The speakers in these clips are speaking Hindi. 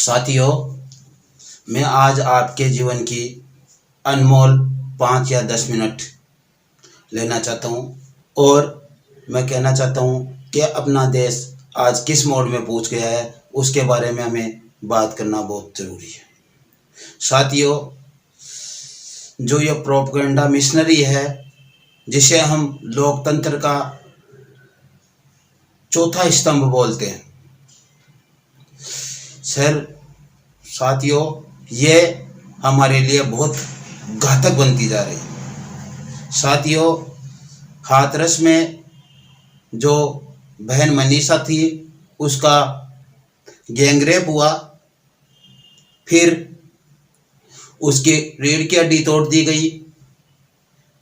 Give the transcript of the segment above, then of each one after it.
साथियों, मैं आज आपके जीवन की अनमोल 5 या 10 मिनट लेना चाहता हूँ और मैं कहना चाहता हूँ कि अपना देश आज किस मोड़ में पहुँच गया है उसके बारे में हमें बात करना बहुत ज़रूरी है। साथियों, जो ये प्रोपेगेंडा मिशनरी है जिसे हम लोकतंत्र का चौथा स्तंभ बोलते हैं, साथियों ये हमारे लिए बहुत घातक बनती जा रही है। साथियों, हाथरस में जो बहन मनीषा थी उसका गैंगरेप हुआ, फिर उसकी रीढ़ की हड्डी तोड़ दी गई,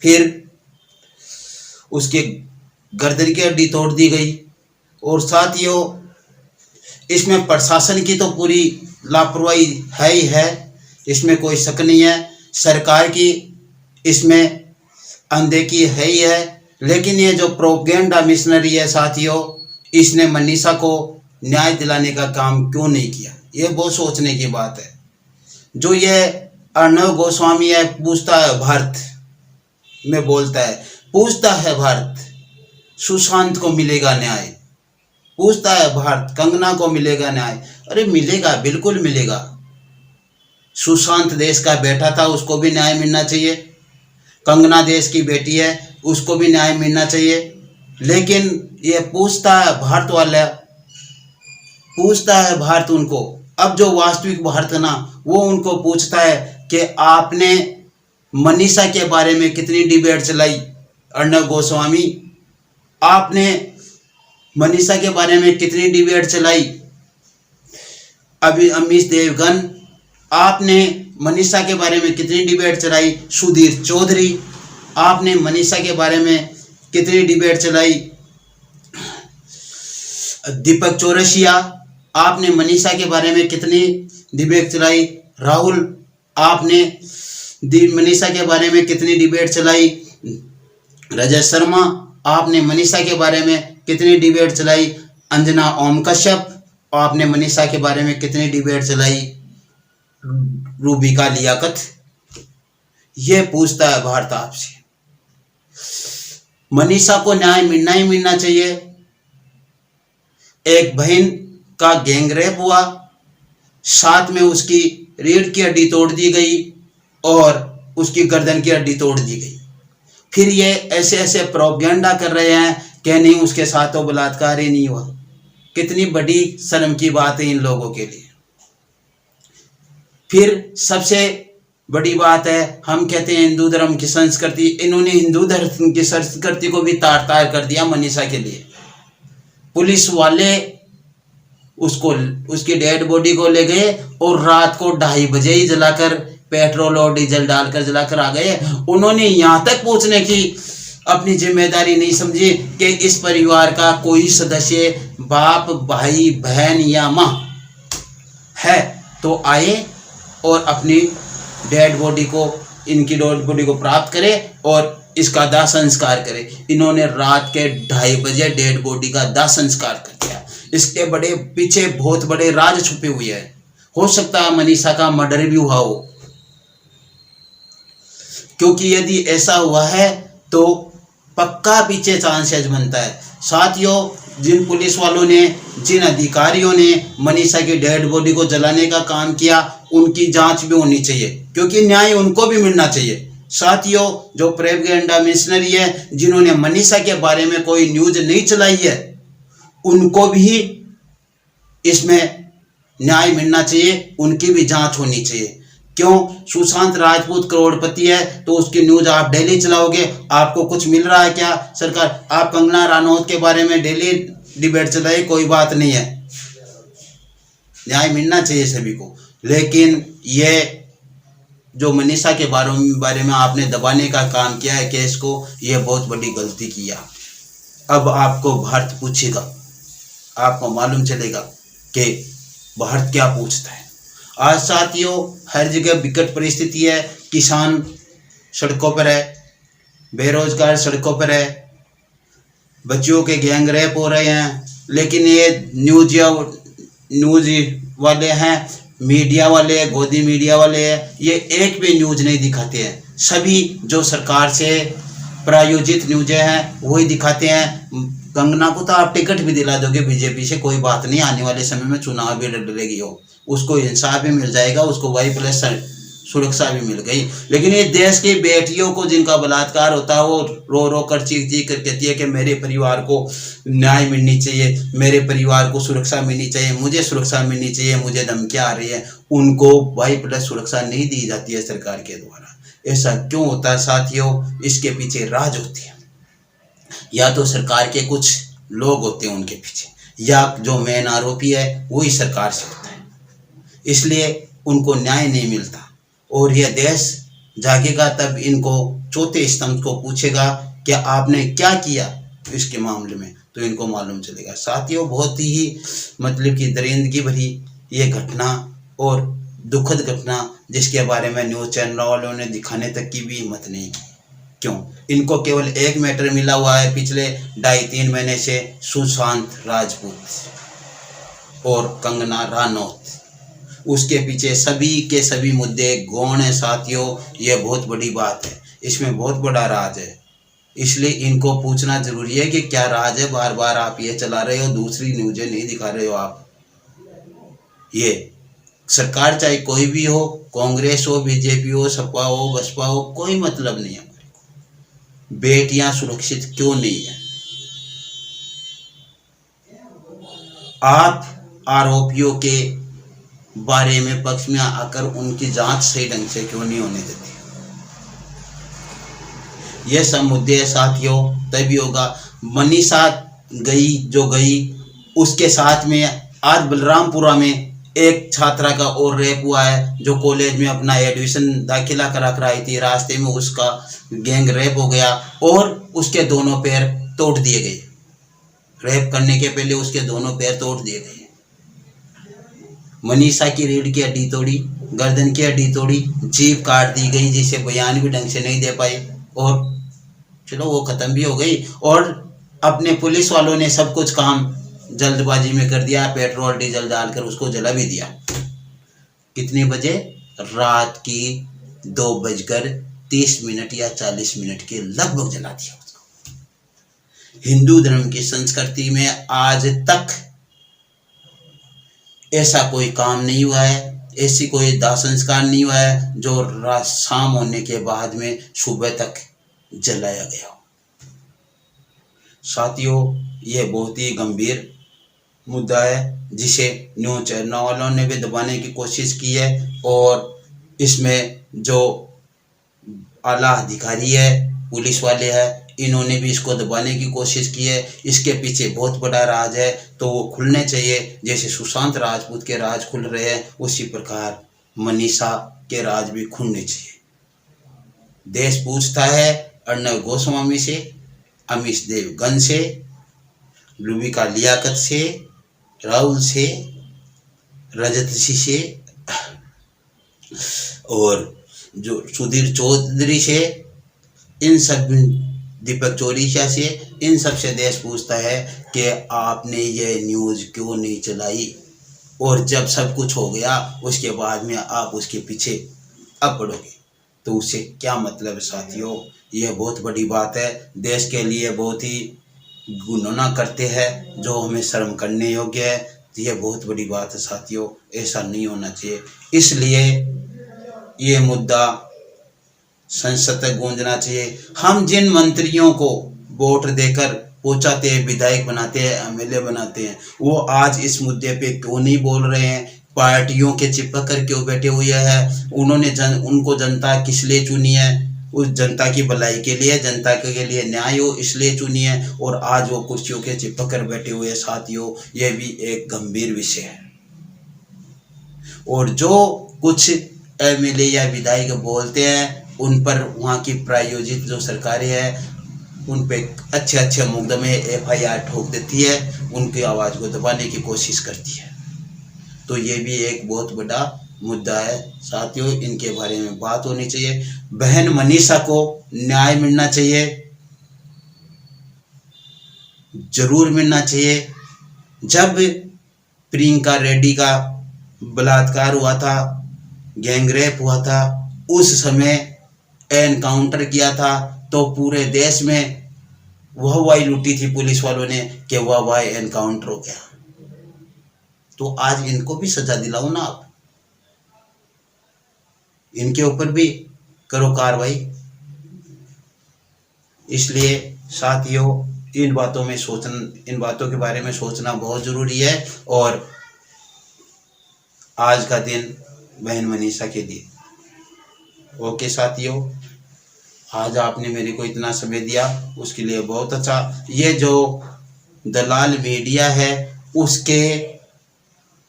फिर उसके गर्दन की हड्डी तोड़ दी गई। और साथियों, इसमें प्रशासन की तो पूरी लापरवाही है ही है, इसमें कोई शक नहीं है। सरकार की इसमें अनदेखी है ही है, लेकिन ये जो प्रोपेगेंडा मिशनरी है साथियों, इसने मनीषा को न्याय दिलाने का काम क्यों नहीं किया, ये बहुत सोचने की बात है। जो ये अर्णव गोस्वामी है, पूछता है भारत में बोलता है, पूछता है भारत सुशांत को मिलेगा न्याय, पूछता है भारत कंगना को मिलेगा न्याय। अरे मिलेगा, बिल्कुल मिलेगा। सुशांत देश का बेटा था, उसको भी न्याय मिलना चाहिए। कंगना देश की बेटी है, उसको भी न्याय मिलना चाहिए। लेकिन ये पूछता है भारत वाला, पूछता है भारत उनको, अब जो वास्तविक भारत है ना, वो उनको पूछता है कि आपने मनीषा के बारे में कितनी डिबेट चलाई। अर्णव गोस्वामी, आपने मनीषा के बारे में कितनी डिबेट चलाई। अभी अमीश देवगन, आपने मनीषा के बारे में कितनी डिबेट चलाई। सुधीर चौधरी, आपने मनीषा के बारे में कितनी डिबेट चलाई। दीपक चौरसिया, आपने मनीषा के बारे में कितनी डिबेट चलाई। राहुल, आपने मनीषा के बारे में कितनी डिबेट चलाई। रजत शर्मा, आपने मनीषा के बारे में कितनी डिबेट चलाई। अंजना ओम कश्यप, आपने मनीषा के बारे में कितनी डिबेट चलाई। रूबिका लियाकत, ये पूछता है भारत आपसे। मनीषा को न्याय मिलना ही मिलना चाहिए। एक बहन का गैंगरेप हुआ, साथ में उसकी रीढ़ की हड्डी तोड़ दी गई और उसकी गर्दन की हड्डी तोड़ दी गई। फिर ये ऐसे ऐसे प्रोपेगेंडा कर रहे हैं कि नहीं उसके साथ तो बलात्कार ही नहीं हुआ। कितनी बड़ी शर्म की बात है इन लोगों के लिए। फिर सबसे बड़ी बात है, हम कहते हैं हिंदू धर्म की संस्कृति, इन्होंने हिंदू धर्म की संस्कृति को भी तार तार कर दिया मनीषा के लिए। पुलिस वाले उसको, उसकी डेड बॉडी को ले गए और रात को 2:30 बजे ही जलाकर, पेट्रोल और डीजल डालकर जलाकर आ गए। उन्होंने यहाँ तक पूछने की अपनी जिम्मेदारी नहीं समझी कि इस परिवार का कोई सदस्य, बाप, भाई, बहन या माँ है तो आए और अपनी डेड बॉडी को, इनकी डेड बॉडी को प्राप्त करे और इसका दाह संस्कार करे। इन्होंने रात के 2:30 बजे डेड बॉडी का दाह संस्कार कर दिया। इसके बड़े पीछे बहुत बड़े राज छुपे हुए हैं। हो सकता है मनीषा का मर्डर भी हुआ हो, क्योंकि यदि ऐसा हुआ है तो पक्का पीछे चांसेस बनता है। साथियों, जिन पुलिस वालों ने, जिन अधिकारियों ने मनीषा की डेड बॉडी को जलाने का काम किया, उनकी जांच भी होनी चाहिए, क्योंकि न्याय उनको भी मिलना चाहिए। साथियों, जो प्रोपेगेंडा मिशनरी है, जिन्होंने मनीषा के बारे में कोई न्यूज नहीं चलाई है, उनको भी इसमें न्याय मिलना चाहिए, उनकी भी जांच होनी चाहिए। क्यों? सुशांत राजपूत करोड़पति है तो उसकी न्यूज आप डेली चलाओगे, आपको कुछ मिल रहा है क्या सरकार? आप कंगना रनौत के बारे में डेली डिबेट चलाइए, कोई बात नहीं है, न्याय मिलना चाहिए सभी को। लेकिन ये जो मनीषा के बारे में आपने दबाने का काम किया है केस को, ये बहुत बड़ी गलती किया। अब आपको भारत पूछेगा, आपको मालूम चलेगा कि भारत क्या पूछता है। आज साथियों, हर जगह विकट परिस्थिति है। किसान सड़कों पर है, बेरोजगार सड़कों पर है, बच्चियों के गैंगरेप हो रहे हैं। लेकिन ये न्यूज वाले हैं मीडिया वाले, गोदी मीडिया वाले, ये एक भी न्यूज नहीं दिखाते हैं। सभी जो सरकार से प्रायोजित न्यूज़ें हैं वही दिखाते हैं। कंगना को तो आप टिकट भी दिला दोगे बीजेपी से, कोई बात नहीं, आने वाले समय में चुनाव भी लड़ेगी हो, उसको इंसाफ भी मिल जाएगा, उसको वाई प्लस सुरक्षा भी मिल गई। लेकिन ये देश की बेटियों को जिनका बलात्कार होता है वो रो रो कर चीख चीख कर कहती है कि मेरे परिवार को न्याय मिलनी चाहिए, मेरे परिवार को सुरक्षा मिलनी चाहिए, मुझे सुरक्षा मिलनी चाहिए, मुझे धमकियाँ आ रही है। उनको वाई प्लस सुरक्षा नहीं दी जाती है सरकार के द्वारा। ऐसा क्यों होता है साथियों? इसके पीछे राज होती है, या तो सरकार के कुछ लोग होते हैं उनके पीछे, या जो मेन आरोपी है वही सरकार से होता है, इसलिए उनको न्याय नहीं मिलता। और यह देश जागेगा तब इनको चौथे स्तंभ को पूछेगा कि आपने क्या किया इसके मामले में, तो इनको मालूम चलेगा। साथियों, बहुत ही मतलब कि दरिंदगी भरी ये घटना और दुखद घटना, जिसके बारे में न्यूज़ चैनल वालों ने दिखाने तक की भी हिम्मत नहीं की। क्यों? इनको केवल एक मैटर मिला हुआ है पिछले 2.5-3 महीने से, सुशांत राजपूत और कंगना रनौत। उसके पीछे सभी के सभी मुद्दे गौण है साथियों। ये बहुत बड़ी बात है, इसमें बहुत बड़ा राज है, इसलिए इनको पूछना जरूरी है कि क्या राज है। बार बार आप ये चला रहे हो, दूसरी न्यूज़ें नहीं दिखा रहे हो आप। ये सरकार चाहे कोई भी हो, कांग्रेस हो, बीजेपी हो, सपा हो, बसपा हो, कोई मतलब नहीं है हमारे को। बेटियां सुरक्षित क्यों नहीं है? आप आरोपियों के बारे में पक्ष में आकर उनकी जांच सही ढंग से क्यों नहीं होने देती? ये सब मुद्दे साथियों तभी होगा। मनीषा गई, उसके साथ में आज बलरामपुरा में एक छात्रा का और रेप हुआ है, जो कॉलेज में अपना एडमिशन दाखिला करा कर आई थी। रास्ते में उसका गैंग रेप हो गया और उसके दोनों पैर तोड़ दिए गए। रेप करने के पहले उसके दोनों पैर तोड़ दिए गए। मनीषा की रीढ़ की हड्डी तोड़ी, गर्दन की हड्डी तोड़ी, जीभ काट दी गई, जिसे बयान भी ढंग से नहीं दे पाई, और चलो वो खत्म भी हो गई। और अपने पुलिस वालों ने सब कुछ काम जल्दबाजी में कर दिया, पेट्रोल डीजल डालकर उसको जला भी दिया। कितने बजे? रात की 2:30 या 40 के लगभग जला दिया उसको। हिंदू धर्म की संस्कृति में आज तक ऐसा कोई काम नहीं हुआ है, ऐसी कोई दाह संस्कार नहीं हुआ है जो रात शाम होने के बाद में सुबह तक जलाया गया। साथियों, ये बहुत ही गंभीर मुद्दा है, जिसे न्यूज़ चैनल वालों ने भी दबाने की कोशिश की है, और इसमें जो आला अधिकारी है, पुलिस वाले हैं, इन्होंने भी इसको दबाने की कोशिश की है। इसके पीछे बहुत बड़ा राज है, तो वो खुलने चाहिए। जैसे सुशांत राजपूत के राज खुल रहे हैं, उसी प्रकार मनीषा के राज भी खुलने चाहिए। देश पूछता है अर्णव गोस्वामी से, अमीश देवगन से, लुबिका लियाकत से, राहुल से, रजत सिंह से, और जो सुधीर चौधरी से, इन सब, दीपक चौरीसिया से, इन सब से देश पूछता है कि आपने ये न्यूज़ क्यों नहीं चलाई, और जब सब कुछ हो गया उसके बाद में आप उसके पीछे अब पड़ोगे, तो उससे क्या मतलब है साथियों? यह बहुत बड़ी बात है, देश के लिए बहुत ही गुनाह करते हैं जो हमें शर्म करने योग्य है। तो यह बहुत बड़ी बात है साथियों, ऐसा नहीं होना चाहिए। इसलिए ये मुद्दा संसद तक गूंजना चाहिए। हम जिन मंत्रियों को वोट देकर पहुंचाते हैं, विधायक बनाते हैं, एमएलए बनाते हैं, वो आज इस मुद्दे पे क्यों नहीं बोल रहे हैं? पार्टियों के चिपक कर क्यों बैठे हुए हैं? उन्होंने उनको जनता किस लिए चुनी है? उस जनता की भलाई के लिए, जनता के लिए न्याय हो इसलिए चुनी है, और आज वो कुर्सियों के चिपक कर बैठे हुए हैं। साथियों, ये भी एक गंभीर विषय है। और जो कुछ एमएलए या विधायक बोलते हैं, उन पर वहाँ की प्रायोजित जो सरकारें हैं उन पे अच्छे मुकदमे एफआईआर ठोक देती है, उनकी आवाज़ को दबाने की कोशिश करती है। तो ये भी एक बहुत बड़ा मुद्दा है साथियों, इनके बारे में बात होनी चाहिए। बहन मनीषा को न्याय मिलना चाहिए, जरूर मिलना चाहिए। जब प्रियंका रेड्डी का बलात्कार हुआ था, गैंगरेप हुआ था, उस समय एनकाउंटर किया था तो पूरे देश में वह वाई लुटी थी पुलिस वालों ने कि वह वाई एनकाउंटर हो गया। तो आज इनको भी सजा दिलाओ ना आप, इनके ऊपर भी करो कार्रवाई। इसलिए साथियों, इन बातों के बारे में सोचना बहुत जरूरी है। और आज का दिन बहन मनीषा के लिए। ओके साथियों, आज आपने मेरे को इतना समय दिया उसके लिए बहुत अच्छा। ये जो दलाल मीडिया है उसके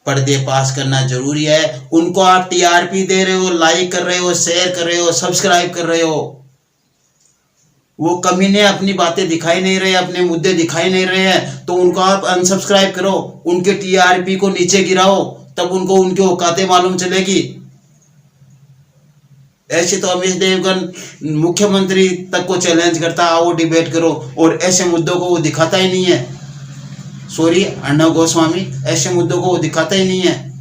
पर्दे पास करना जरूरी है। उनको आप टीआरपी दे रहे हो, लाइक कर रहे हो, शेयर कर रहे हो, सब्सक्राइब कर रहे हो, वो कमीने अपनी बातें दिखाई नहीं रहे, अपने मुद्दे दिखाई नहीं रहे हैं, तो उनको आप अनसब्सक्राइब करो, उनके टीआरपी को नीचे गिराओ, तब उनको उनकी औकातें मालूम चलेगी। ऐसे तो अमित देवगन मुख्यमंत्री तक को चैलेंज करता, आओ डिबेट करो, और ऐसे मुद्दों को वो दिखाता ही नहीं है। सॉरी अर्णव गोस्वामी, ऐसे मुद्दों को वो दिखाता ही नहीं है।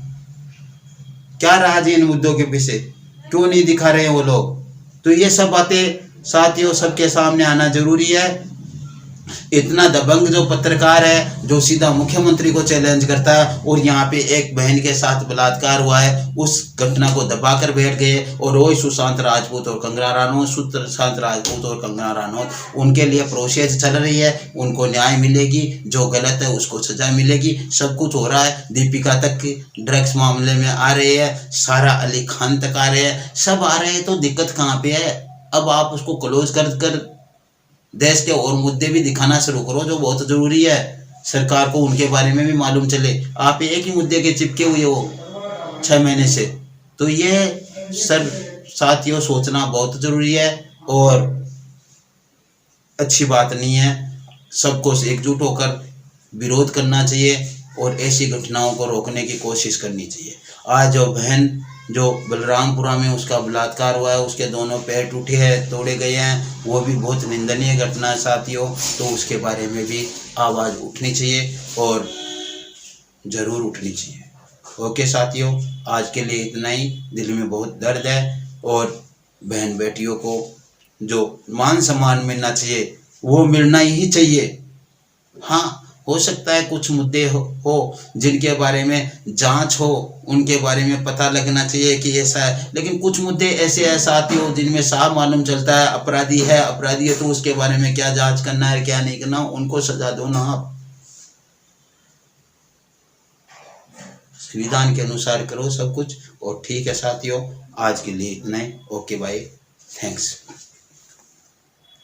क्या राज है इन मुद्दों के पीछे, क्यों नहीं दिखा रहे हैं वो लोग? तो ये सब बातें साथियों सबके सामने आना जरूरी है। इतना दबंग जो पत्रकार है जो सीधा मुख्यमंत्री को चैलेंज करता है, और यहाँ पे एक बहन के साथ बलात्कार हुआ है उस घटना को दबाकर बैठ गए, और वही सुशांत राजपूत और कंगना रनौत उनके लिए प्रोसेस चल रही है, उनको न्याय मिलेगी, जो गलत है उसको सजा मिलेगी, सब कुछ हो रहा है। दीपिका तक ड्रग्स मामले में आ रहे हैं, सारा अली खान तक आ रहे हैं, सब आ रहे हैं, तो दिक्कत कहाँ पे है? अब आप उसको क्लोज कर देश के और मुद्दे भी दिखाना शुरू करो जो बहुत जरूरी है, सरकार को उनके बारे में भी मालूम चले। आप एक ही मुद्दे के चिपके हुए हो 6 महीने से, तो ये सब साथियों सोचना बहुत जरूरी है और अच्छी बात नहीं है। सबको एकजुट होकर विरोध करना चाहिए और ऐसी घटनाओं को रोकने की कोशिश करनी चाहिए। आज जो बहन जो बलरामपुरा में उसका बलात्कार हुआ है, उसके दोनों पैर टूटे हैं, तोड़े गए हैं, वो भी बहुत निंदनीय घटना है साथियों। तो उसके बारे में भी आवाज़ उठनी चाहिए और ज़रूर उठनी चाहिए। ओके साथियों, आज के लिए इतना ही। दिल में बहुत दर्द है और बहन बेटियों को जो मान सम्मान मिलना चाहिए वो मिलना ही चाहिए। हाँ, हो सकता है कुछ मुद्दे हो जिनके बारे में जांच हो, उनके बारे में पता लगना चाहिए कि ऐसा है, लेकिन कुछ मुद्दे ऐसे हैं साथियों जिनमें साफ मालूम चलता है अपराधी है तो उसके बारे में क्या जांच करना है क्या नहीं करना, उनको सजा दो ना आप, संविधान के अनुसार करो सब कुछ। और ठीक है साथियों, आज के लिए इतना ही। Okay bye, thanks.